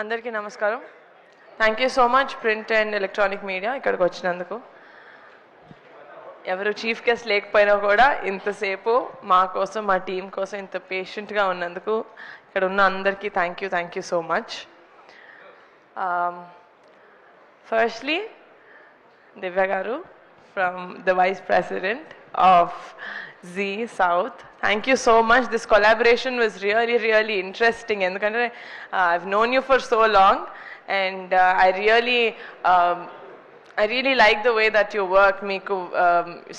అందరికీ నమస్కారం. Thank you so much print and electronic media ఇక్కడికి వచ్చినందుకు. ఎవరు చీఫ్ గెస్ట్ లేకపోయినా కూడా ఇంతసేపు మా కోసం మా టీం కోసం ఇంత పేషెంట్గా ఉన్నందుకు ఇక్కడ ఉన్న అందరికీ thank you so much. Firstly Divya గారు from the vice president of Zee South. Thank you so much. This collaboration was really interesting. Endukante I've known you for so long, and I really like the way that you work. Meeku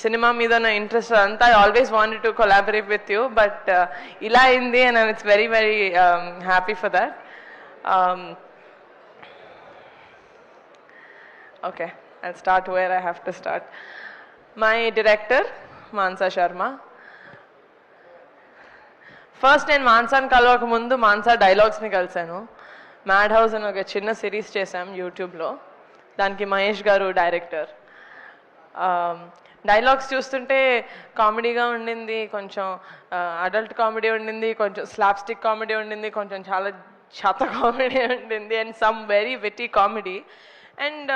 cinema meeda na interest anta. I always wanted to collaborate with you, but ila indi, and it's very happy for that. Okay, I'll start where I have to start. My director Mansa Sharma. First నేను మాన్సాని కలవక ముందు మాన్సా డైలాగ్స్ని కలిశాను. Mad house అని ఒక చిన్న series చేశాం యూట్యూబ్లో. దానికి మహేష్ గారు డైరెక్టర్. డైలాగ్స్ చూస్తుంటే కామెడీగా ఉండింది, కొంచెం అడల్ట్ కామెడీ ఉండింది, కొంచెం స్లాప్స్టిక్ కామెడీ ఉండింది, కొంచెం చాలా చెత్త కామెడీ ఉండింది, and some very witty comedy. And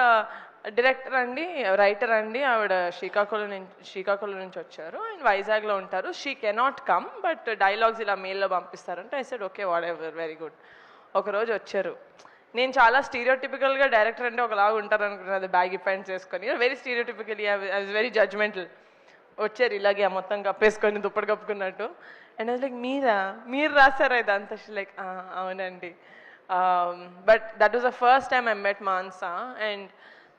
director అండి, రైటర్ అండి, ఆవిడ శ్రీకాకుళం నుంచి వచ్చారు అండ్ వైజాగ్లో ఉంటారు. She cannot come, but dialogues ఇలా మెయిల్లో పంపిస్తారంటే I said okay, whatever, very good. ఒకరోజు వచ్చారు. నేను చాలా స్టీరియోటిపికల్గా డైరెక్టర్ అంటే ఒకలాగా ఉంటారు అనుకున్నది, బ్యాగీ ప్యాంట్స్ వేసుకొని, very stereotypical. I was very judgemental. వచ్చారు ఇలాగే మొత్తం కప్పేసుకొని దుప్పటి కప్పుకున్నట్టు. అండ్ అది లైక్ మీరు రాశారా ఇదంతా? లైక్ అవునండి. But that was the first time I met Mansa. And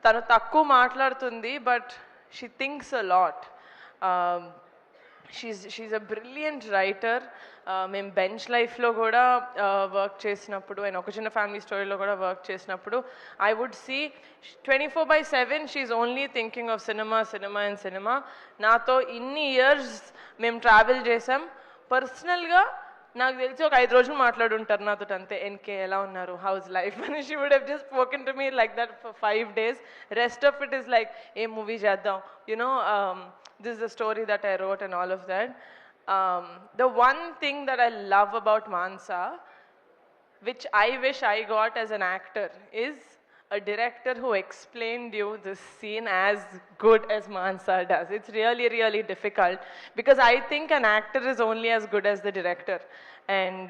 తను తక్కువ మాట్లాడుతుంది, but she thinks a lot. She's a brilliant writer. మేము బెంచ్ లైఫ్లో కూడా వర్క్ చేసినప్పుడు, అండ్ ఒక చిన్న ఫ్యామిలీ స్టోరీలో కూడా వర్క్ చేసినప్పుడు I would see 24/7 she's only thinking of cinema. నాతో ఇన్ని ఇయర్స్ మేము ట్రావెల్ చేసాం. పర్సనల్గా నాకు తెలిసి ఒక 5 రోజులు మాట్లాడుంటారు నాతో అంతే. ఎన్కే ఎలా ఉన్నారు, హౌస్ లైఫ్ అని. She would have just spoken to me like that for 5 days. Rest of it is like a movie చేద్దాం, you know, this is the story that I wrote and all of that. The one thing that I love about Mansa, which I wish I got as an actor, is a director who explained you this scene as good as Mansa does. It's really difficult, because I think an actor is only as good as the director. And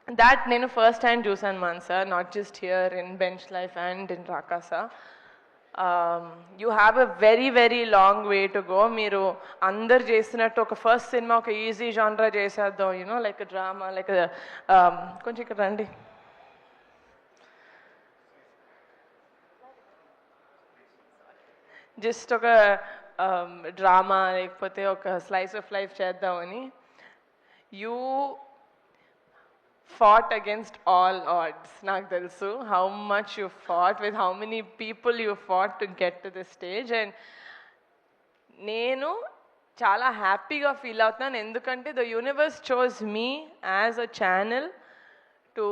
that nenu first time చూసాను Mansa, not just here in Bench Life and in Rakasa. You have a very long way to go. మీరు అందరు చేసినట్టు ఒక first cinema ఒక easy జానరా చేసేద్దాం, you know, like drama, like కొంచెం ఇక్కడ రండి. జస్ట్ ఒక డ్రామా లేకపోతే ఒక స్లైస్ ఆఫ్ లైఫ్ చేద్దామని. You fought against all odds. నాకు తెలుసు how much you fought, with how many people you fought to get to this stage. And నేను చాలా హ్యాపీగా ఫీల్ అవుతున్నాను, ఎందుకంటే the universe chose me as a channel to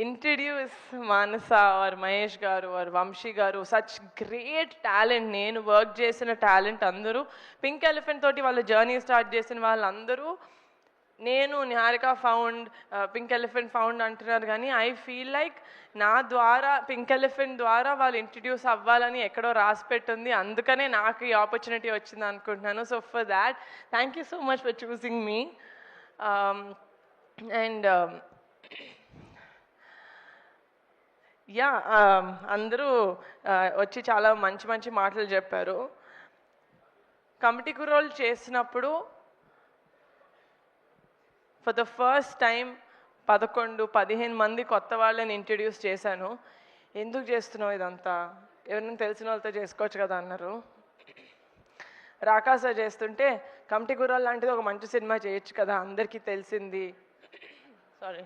introduce Manasa or Mahesh garu or Vamshi garu, such great talent. నేను work చేసిన talent అందరూ, pink elephant తోటి వాళ్ళ జర్నీ స్టార్ట్ చేసిన వాళ్ళందరూ, నేను Niharika found, pink elephant found అంటున్నారు, కానీ ఐ ఫీల్ లైక్ నా ద్వారా, పింక్ ఎలిఫెంట్ ద్వారా వాళ్ళు ఇంట్రడ్యూస్ అవ్వాలని ఎక్కడో రాసి పెట్టింది, అందుకనే నాకు ఈ ఆపర్చునిటీ వచ్చింది అనుకుంటున్నాను. So for that thank you so much for choosing me. And yeah, అందరూ వచ్చి చాలా మంచి మాటలు చెప్పారు. కమిటీ కుర్రోళ్ళు చేసినప్పుడు ఫర్ ద ఫస్ట్ టైం 11-15 మంది కొత్త వాళ్ళని ఇంట్రడ్యూస్ చేశాను. ఎందుకు చేస్తున్నావు ఇదంతా, ఎవరైనా తెలిసిన వాళ్ళతో చేసుకోవచ్చు కదా అన్నారు. రాకాస చేస్తుంటే కమిటీ కుర్రాళ్ళు లాంటిది ఒక మంచి సినిమా చేయొచ్చు కదా, అందరికీ తెలిసింది, సారీ,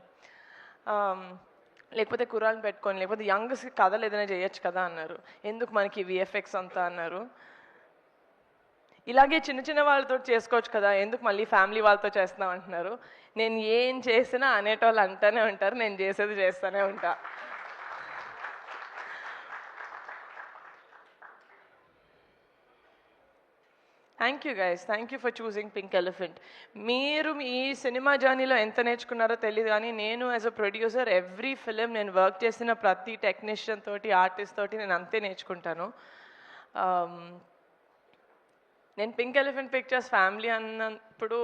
లేకపోతే కుర్రాళ్ళని పెట్టుకొని, లేకపోతే యంగ్స్ కథలు ఏదైనా చేయొచ్చు కదా అన్నారు. ఎందుకు మనకి విఎఫ్ఎక్స్ అంతా అన్నారు. ఇలాగే చిన్న వాళ్ళతో చేసుకోవచ్చు కదా, ఎందుకు మళ్ళీ ఫ్యామిలీ వాళ్ళతో చేస్తున్నాం అంటున్నారు. నేను ఏం చేసినా అనేటోళ్ళు అంటూనే ఉంటారు, నేను చేసేది చేస్తూనే ఉంటా. Thank you guys, thank you for choosing pink elephant. మీరు ఈ సినిమా జర్నీలో ఎంత నేర్చుకున్నారో తెలియదు, కానీ నేను as a producer every film నేను వర్క్ చేసిన ప్రతి టెక్నీషియన్ తోటి, ఆర్టిస్ట్ తోటి నేను అంతే నేర్చుకుంటాను. నేను పింక్ ఎలిఫెంట్ పిక్చర్స్ ఫ్యామిలీ అన్నప్పుడు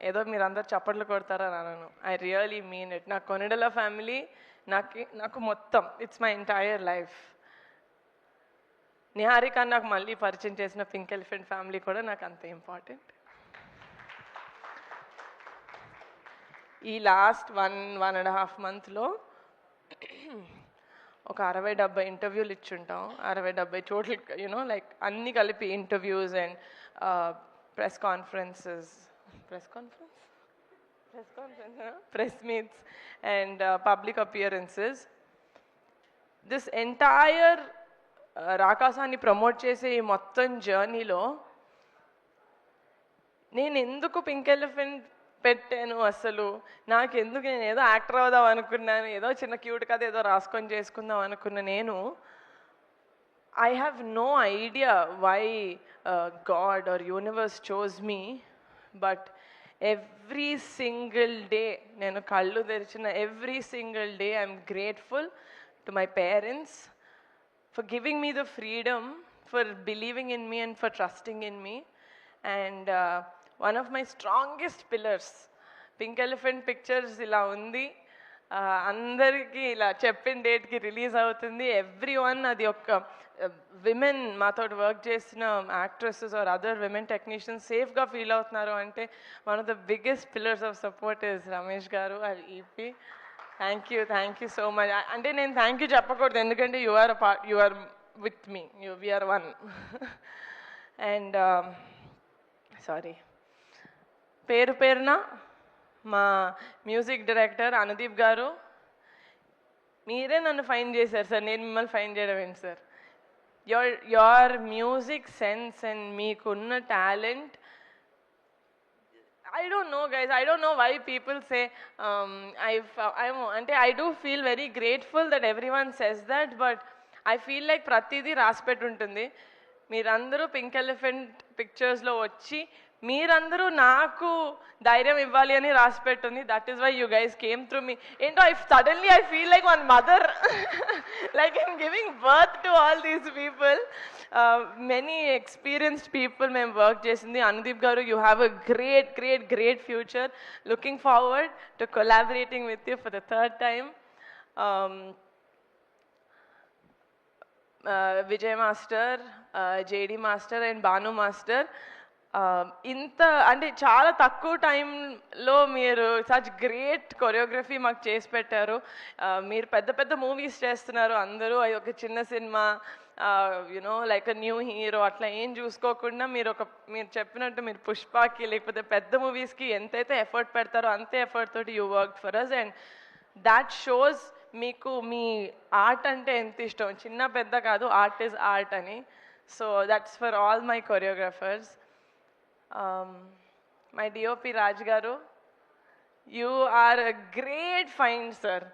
ఏదో మీరు అందరు చప్పట్లు కొడతారని అనను. I really mean it. నాకు కొనిడెల ఫ్యామిలీ నాకు మొత్తం, it's my entire life. Niharika నాకు మళ్ళీ పరిచయం చేసిన పింక్ ఎలిఫెంట్ ఫ్యామిలీ కూడా నాకు అంతే ఇంపార్టెంట్. ఈ లాస్ట్ 1.5 monthsలో ఒక 60-70 ఇంటర్వ్యూలు ఇచ్చుంటాం. 60-70 చోట్ల యూనో లైక్ అన్నీ కలిపి interviews and press meets and public appearances. This entire రాకాసాన్ని ప్రమోట్ చేసే ఈ మొత్తం జర్నీలో నేను ఎందుకు పింక్ ఎలిఫెంట్ పెట్టాను, అసలు నాకెందుకు, నేను ఏదో యాక్టర్ అవుదాం అనుకున్నాను, ఏదో చిన్న క్యూట్ కథ ఏదో రాసుకొని చేసుకుందాం అనుకున్న నేను, I have no idea why God or universe chose me. But every single day నేను కళ్ళు తెరిచిన every single day I'm grateful to my parents for giving me the freedom, for believing in me and for trusting in me. And one of my strongest pillars, Pink Elephant Pictures ila undi, andariki ila cheppin date ki release avutundi. Everyone adi okka women maato work chesina actresses or other women technicians safe ga feel avutunnaru ante one of the biggest pillars of support is Ramesh garu, our EP. Thank you so much. అంటే నేను thank you చెప్పకూడదు, ఎందుకంటే you are with me, we're one. And sorry, పేరున మా music director Anudeep గారు, మీరే నన్ను fine చేశారు సార్, నేను మిమ్మల్ని ఫైన్ చేయడం ఏంటి sir. Your music sense and మీకున్న talent, I don't know guys, I don't know why people say I do feel very grateful that everyone says that, but I feel like pratidi raspet untundi. మీరందరూ pink elephant పిక్చర్స్లో వచ్చి మీరందరూ నాకు ధైర్యం ఇవ్వాలి అని రాసి పెట్టుంది. That is why you guys came through me. ఏంటో suddenly I feel like one mother, like I'm giving birth to all these people. Many experienced people మేము వర్క్ చేసింది. Anudeep garu, you have a great future. Looking forward to collaborating with you for the third time. Vijay master, JD master and Bhanu master, ఇంత అంటే చాలా తక్కువ టైంలో మీరు such great choreography మాకు చేసి పెట్టారు. మీరు పెద్ద మూవీస్ చేస్తున్నారు అందరూ, అది ఒక చిన్న cinema, you know like a new hero అట్లా ఏం చూసుకోకుండా మీరు చెప్పినట్టు మీరు పుష్పకి లేకపోతే పెద్ద మూవీస్కి ఎంతైతే ఎఫర్ట్ పెడతారో అంతే ఎఫర్ట్ తోటి you work for us. And that shows మీకు మీ ఆర్ట్ అంటే ఎంత ఇష్టం, చిన్న పెద్ద కాదు, ఆర్ట్ ఈజ్ ఆర్ట్ అని. So that's for all my choreographers. My DOP Raj garu, you are a great find sir.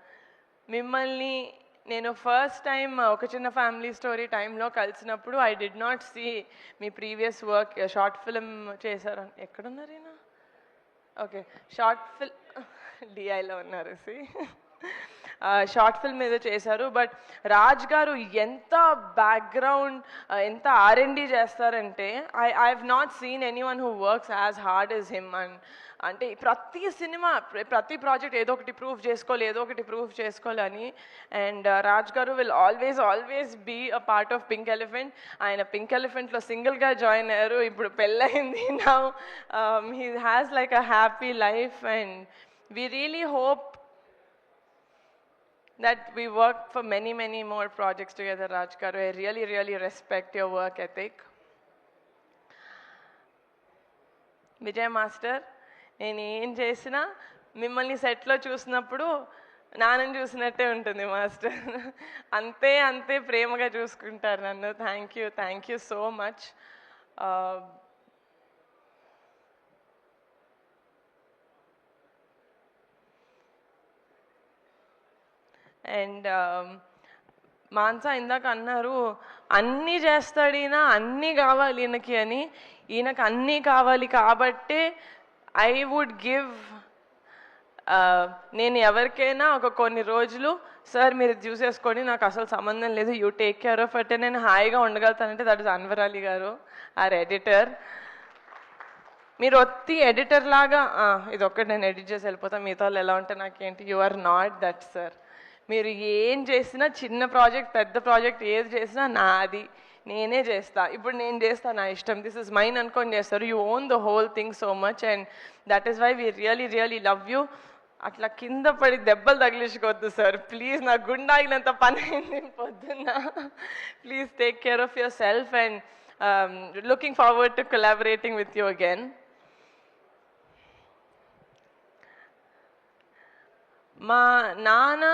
మిమ్మల్ని నేను ఫస్ట్ టైం ఒక చిన్న ఫ్యామిలీ స్టోరీ టైంలో కలిసినప్పుడు I did not see me previous work. Short film చేశారు, ఎక్కడున్నారు ఈయన? ఓకే, షార్ట్ ఫిల్మ్ డిఐలో ఉన్నారు. సి షార్ట్ ఫిల్మ్ మీద చేశారు. బట్ రాజ్ గారు ఎంత బ్యాక్గ్రౌండ్, ఎంత R&D చేస్తారంటే I have not seen any one who works as hard as him. And అంటే ప్రతి సినిమా, ప్రతి ప్రాజెక్ట్ ఏదో ఒకటి ప్రూవ్ చేసుకోవాలని. And Raj garu will always be a part of pink elephant. ఆయన పింక్ ఎలిఫెంట్లో సింగిల్గా జాయిన్ అయ్యారు, ఇప్పుడు పెళ్ళయింది. Now he has like a happy life. And we really hope that we work for many more projects together, Raj garu. I really respect your work ethic. Vijay master, నేను ఏం చేసినా మిమ్మల్ని సెట్లో చూసినప్పుడు నాన్నని చూసినట్టే ఉంటుంది మాస్టర్. అంతే ప్రేమగా చూసుకుంటారు నన్ను. Thank you so much. And Mansa ఇందాక అన్నారు అన్నీ చేస్తాడు ఈయన, అన్నీ కావాలి ఈయనకి అని. ఈయనకు అన్నీ కావాలి కాబట్టే ఐ వుడ్ గివ్, నేను ఎవరికైనా ఒక కొన్ని రోజులు సార్ మీరు చూసేసుకోండి నాకు అసలు సంబంధం లేదు, యూ టేక్ కేర్ ఆఫ్ అంటే నేను హాయిగా ఉండగలుగుతానంటే దట్ ఇస్ అన్వర్ అలీ గారు, ఆర్ ఎడిటర్. మీరు ఒత్తి ఎడిటర్ లాగా ఇది ఒక్కటి నేను ఎడిట్ చేసి వెళ్ళిపోతాను, మిగతా వాళ్ళు ఎలా ఉంటే నాకేంటి, you are not that sir. మీరు ఏం చేసినా, చిన్న ప్రాజెక్ట్ పెద్ద ప్రాజెక్ట్ ఏది చేసినా నాది, నేనే చేస్తా. ఇప్పుడు నేను చేస్తా నా ఇష్టం, దిస్ ఇస్ మైన్ అనుకొని చేస్తారు. You own the whole thing so much and that is why we really really love you. అట్లా కింద పడి దెబ్బలు తగిలించుకోవద్దు సార్ ప్లీజ్, నా గుండె ఆగినంత పని అయింది పొద్దున్న. Please take care of yourself and looking forward to collaborating with you again. మా నాన్న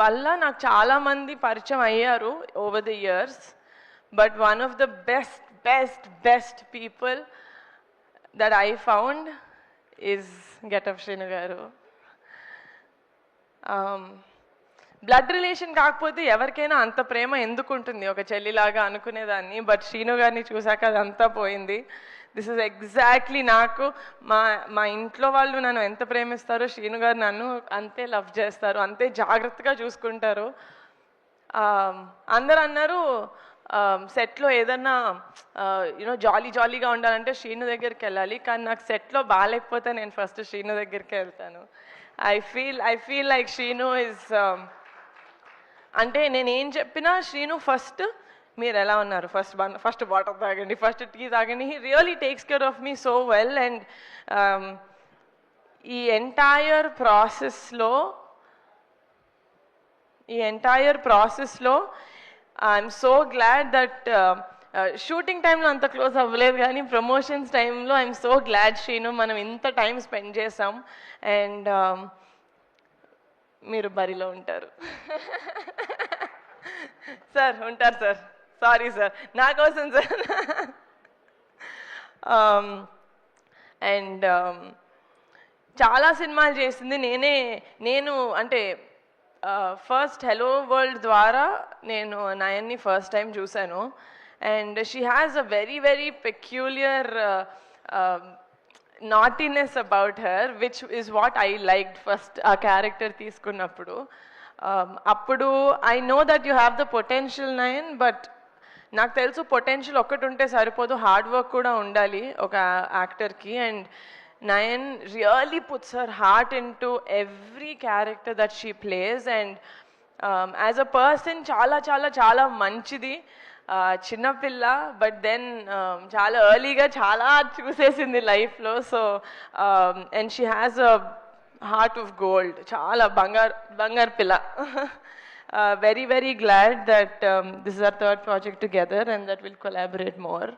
వల్ల నాకు చాలామంది పరిచయం అయ్యారు over the years, but one of the best best best people that I found is getup Srinu garu. Blood relation కాకపోతే ఎవరికైనా అంత ప్రేమ ఎందుకు ఉంటుంది, ఒక చెల్లిలాగా అనుకునేదాన్ని, బట్ శ్రీను గారిని చూశాక అదంతా పోయింది. దిస్ ఇస్ ఎగ్జాక్ట్లీ నాకు మా ఇంట్లో వాళ్ళు నన్ను ఎంత ప్రేమిస్తారో శ్రీను గారు నన్ను అంతే లవ్ చేస్తారు, అంతే జాగ్రత్తగా చూసుకుంటారు. అందరు అన్నారు సెట్లో ఏదన్నా యూనో జాలీగా ఉండాలంటే శ్రీను దగ్గరికి వెళ్ళాలి, కానీ నాకు సెట్లో బాగాలేకపోతే నేను ఫస్ట్ శ్రీను దగ్గరికి వెళ్తాను. I feel like Srinu is, అంటే నేను ఏం చెప్పినా శ్రీను ఫస్ట్ మీరు ఎలా ఉన్నారు, ఫస్ట్ వాటర్ తాగండి, ఫస్ట్ టీ తాగండి, he really takes care of me so well. And ఈ ఎంటైర్ ప్రాసెస్లో I'm so glad that shooting టైంలో అంత క్లోజ్ అవ్వలేదు, కానీ ప్రమోషన్స్ టైంలో ఐఎమ్ సో గ్లాడ్ శ్రీను మనం ఇంత టైం స్పెండ్ చేసాం. అండ్ మీరు బరిలో ఉంటారు సార్, ఉంటారు సార్, సారీ సార్, నా కోసం సార్. అండ్ చాలా సినిమాలు చేసింది నేను అంటే ఫస్ట్ హెలో వరల్డ్ ద్వారా నేను నయన్ని ఫస్ట్ టైం చూశాను. And she has a very very peculiar naughtiness about her, which is what I liked first ఆ క్యారెక్టర్ తీసుకున్నప్పుడు. అప్పుడు I know that you have the potential Nayan, but నాకు తెలుసు పొటెన్షియల్ ఒక్కటి ఉంటే సరిపోదు, హార్డ్ వర్క్ కూడా ఉండాలి ఒక యాక్టర్కి. And Nayan really puts her heart into every character that she plays, and as a person chala chala chala manchidi, chinna pilla, but then chala early ga chala chusesindi life lo. So and she has a heart of gold, chala bangar pilla. Very very glad that this is our third project together and that we'll collaborate more.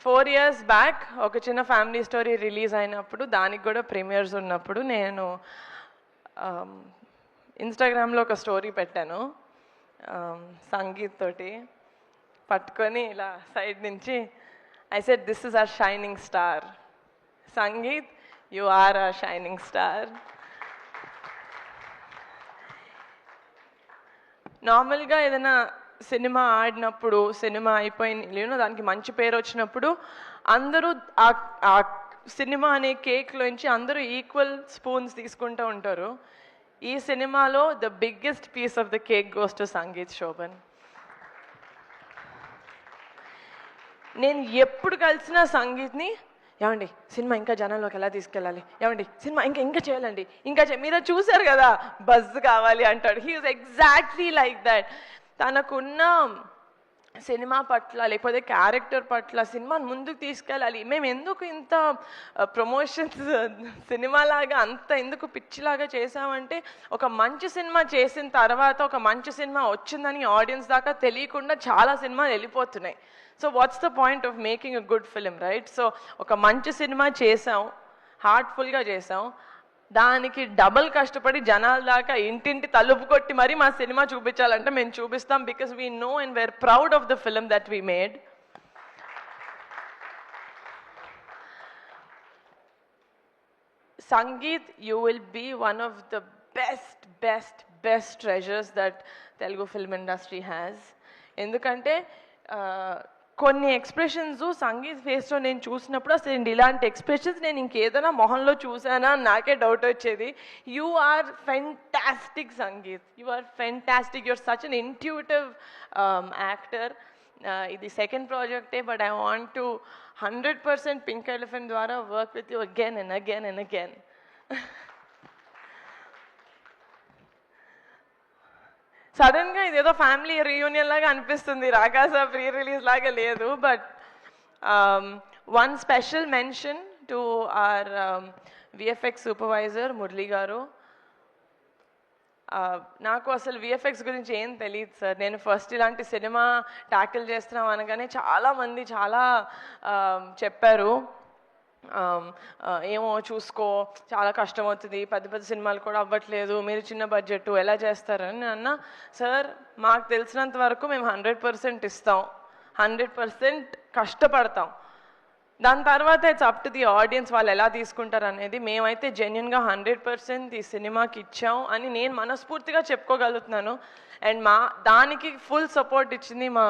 4 years back ఒక చిన్న family story release అయినప్పుడు, దానికి కూడా premieres ఉన్నప్పుడు నేను ఇన్స్టాగ్రామ్లో ఒక story పెట్టాను సంగీత్ తోటి పట్టుకొని ఇలా సైడ్ నుంచి. I said this is our shining star Sangeet, you are our shining star. నార్మల్గా ఏదైనా సినిమా ఆడినప్పుడు, సినిమా అయిపోయిన దానికి మంచి పేరు వచ్చినప్పుడు అందరూ ఆ సినిమా అనే కేక్లోంచి అందరూ ఈక్వల్ స్పూన్స్ తీసుకుంటూ ఉంటారు. ఈ సినిమాలో the biggest piece of the cake goes to Sangeet Shobhan. నేను ఎప్పుడు కలిసిన సంగీత్ని, ఏమండి సినిమా ఇంకా జనాల్లోకి ఎలా తీసుకెళ్ళాలి, ఏమండి సినిమా ఇంకా చేయాలండి, మీరు చూసారు కదా బజ్ కావాలి అంటాడు. He is exactly like that. తనకున్న సినిమా పట్ల లేకపోతే క్యారెక్టర్ పట్ల సినిమాని ముందుకు తీసుకెళ్ళాలి, మేము ఎందుకు ఇంత ప్రమోషన్స్ సినిమాలాగా అంత ఎందుకు పిచ్చిలాగా చేసామంటే, ఒక మంచి సినిమా చేసిన తర్వాత ఒక మంచి సినిమా వచ్చిందని ఆడియన్స్ దాకా తెలియకుండా చాలా సినిమాలు వెళ్ళిపోతున్నాయి. So what's the point of making a good film, right? So ఒక మంచి సినిమా చేసాం, హార్ట్ఫుల్గా చేసాం, దానికి డబల్ కష్టపడి జనాల దాకా ఇంటింటి తలుపు కొట్టి మరి మా సినిమా చూపించాలంటే మేము చూపిస్తాం, because we know and we are proud of the film that we made. Sangeet, you will be one of the best best treasures that Telugu film industry has. ఎందుకంటే కొన్ని ఎక్స్ప్రెషన్స్ సంగీత్ ఫేస్లో నేను చూసినప్పుడు అసలు ఇలాంటి ఎక్స్ప్రెషన్స్ నేను ఇంకేదైనా మొహంలో చూసానా నాకే డౌట్ వచ్చేది. You are fantastic Sangeeth, you are fantastic, you are such an intuitive actor. ఇది సెకండ్ ప్రాజెక్టే, but I want to 100% pink elephant ద్వారా work with you again and again and again. సడన్గా ఇదేదో ఫ్యామిలీ రీయూనియన్ లాగా అనిపిస్తుంది, రాకాస ప్రీ రిలీజ్ లాగా లేదు. But one special mention to our VFX supervisor Murali garu. నాకు అసలు విఎఫ్ఎక్స్ గురించి ఏం తెలియదు సార్. నేను ఫస్ట్ ఇలాంటి సినిమా ట్యాకిల్ చేస్తున్నాం అనగానే చాలామంది చాలా చెప్పారు, ఏమో చూసుకో చాలా కష్టం అవుతుంది, పెద్ద సినిమాలు కూడా అవ్వట్లేదు, మీరు చిన్న బడ్జెట్ ఎలా చేస్తారని అన్న. సార్ మాకు తెలిసినంత వరకు మేము 100% ఇస్తాం, 100% కష్టపడతాం. దాని తర్వాత it's up to the audience వాళ్ళు ఎలా తీసుకుంటారు అనేది. మేమైతే జెన్యున్గా 100% ఈ సినిమాకి ఇచ్చాం అని నేను మనస్ఫూర్తిగా చెప్పుకోగలుగుతున్నాను. అండ్ దానికి ఫుల్ సపోర్ట్ ఇచ్చింది మా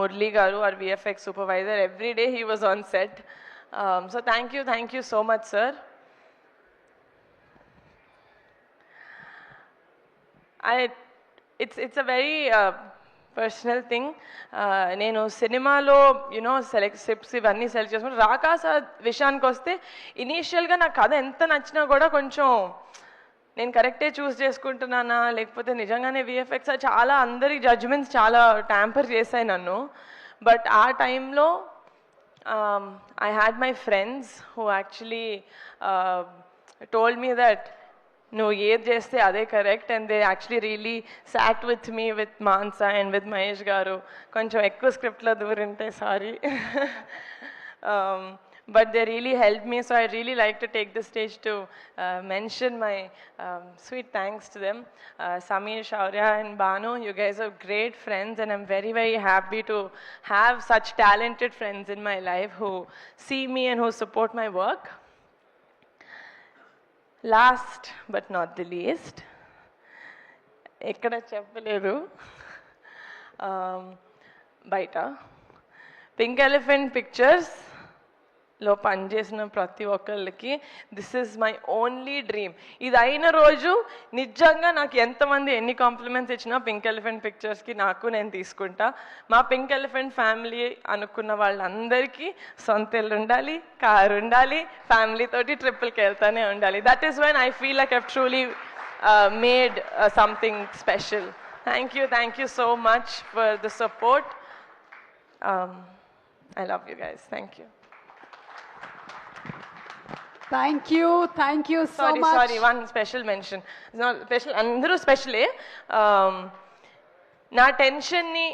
Murali garu, our VFX supervisor. Every day he was on set. So thank you so much, sir. It's a very personal thing. నేను సినిమాలో స్క్రిప్ట్స్ ఇవన్నీ సెలెక్ట్ చేసుకుని రాకాస విషయానికి వస్తే ఇనీషియల్గా నాకు కథ ఎంత నచ్చినా కూడా కొంచెం నేను కరెక్టే చూస్ చేసుకుంటున్నానా లేకపోతే నిజంగానే విఎఫ్ఎక్స్ చాలా అందరి జడ్జ్మెంట్స్ చాలా ట్యాంపర్ చేశాయి నన్ను. బట్ ఆ టైంలో I had my friends who actually told me that no, ఏది చేస్తే అదే correct, and they actually really sat with me, with Mansa and with Mahesh గారు. కొంచెం ఎక్కువ స్క్రిప్ట్లో దూరింటే sorry, but they really helped me. So I really like to take this stage to mention my sweet thanks to them. Sameer, Shaurya and Banu, you guys are great friends, and I'm very happy to have such talented friends in my life who see me and who support my work. Last but not the least, ekkada cheppaledu, baita Pink Elephant Pictures లో పనిచేసిన ప్రతి ఒక్కళ్ళకి this is my only dream. ఇది అయిన రోజు నిజంగా నాకు ఎంతమంది ఎన్ని కాంప్లిమెంట్స్ ఇచ్చినా పింక్ ఎలిఫెంట్ పిక్చర్స్కి నేను తీసుకుంటా. మా పింక్ ఎలిఫెంట్ ఫ్యామిలీ అనుకున్న వాళ్ళందరికీ సొంత ఇల్లు ఉండాలి, కారు ఉండాలి, ఫ్యామిలీ తోటి ట్రిప్పులకి వెళ్తానే ఉండాలి. That is when I feel like I've truly made something special. Thank you so much for the support. I love you guys. Thank you. Thank you so much. Sorry, one special mention. It's not special, అందరూ స్పెషలే. నా టెన్షన్ని,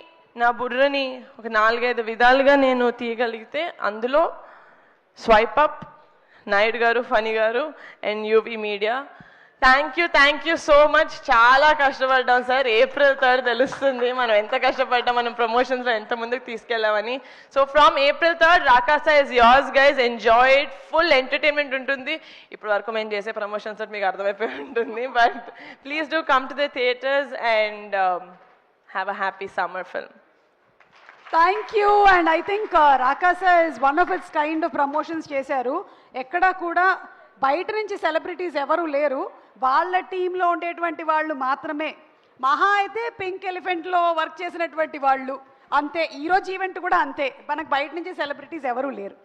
నా బుర్రని ఒక 4-5 విధాలుగా నేను తీయగలిగితే అందులో swipe up, Naidu గారు, funny గారు and UV media. Thank you so much. చాలా కష్టపడ్డాం సార్. April 3rd తెలుస్తుంది మనం ఎంత కష్టపడ్డాం, మనం ప్రమోషన్స్లో ఎంత ముందుకు తీసుకెళ్ళామని. So from April 3rd Raakaasa is yours guys. Enjoy it. Full entertainment ఉంటుంది. ఇప్పుడు వరకు మేము చేసే ప్రమోషన్స్ మీకు అర్థమైపోయి ఉంటుంది. But please do come to the theatres and have a happy summer film. Thank you. And I think Rakasa is one of its kind of promotions చేశారు. ఎక్కడా కూడా బయట నుంచి సెలబ్రిటీస్ ఎవరు లేరు, వాళ్ళ టీంలో ఉండేటువంటి వాళ్ళు మాత్రమే. మహా అయితే పింక్ ఎలిఫెంట్లో వర్క్ చేసినటువంటి వాళ్ళు అంతే. ఈరోజు ఈవెంట్ కూడా అంతే, మనకు బయట నుంచి సెలబ్రిటీస్ ఎవరు లేరు.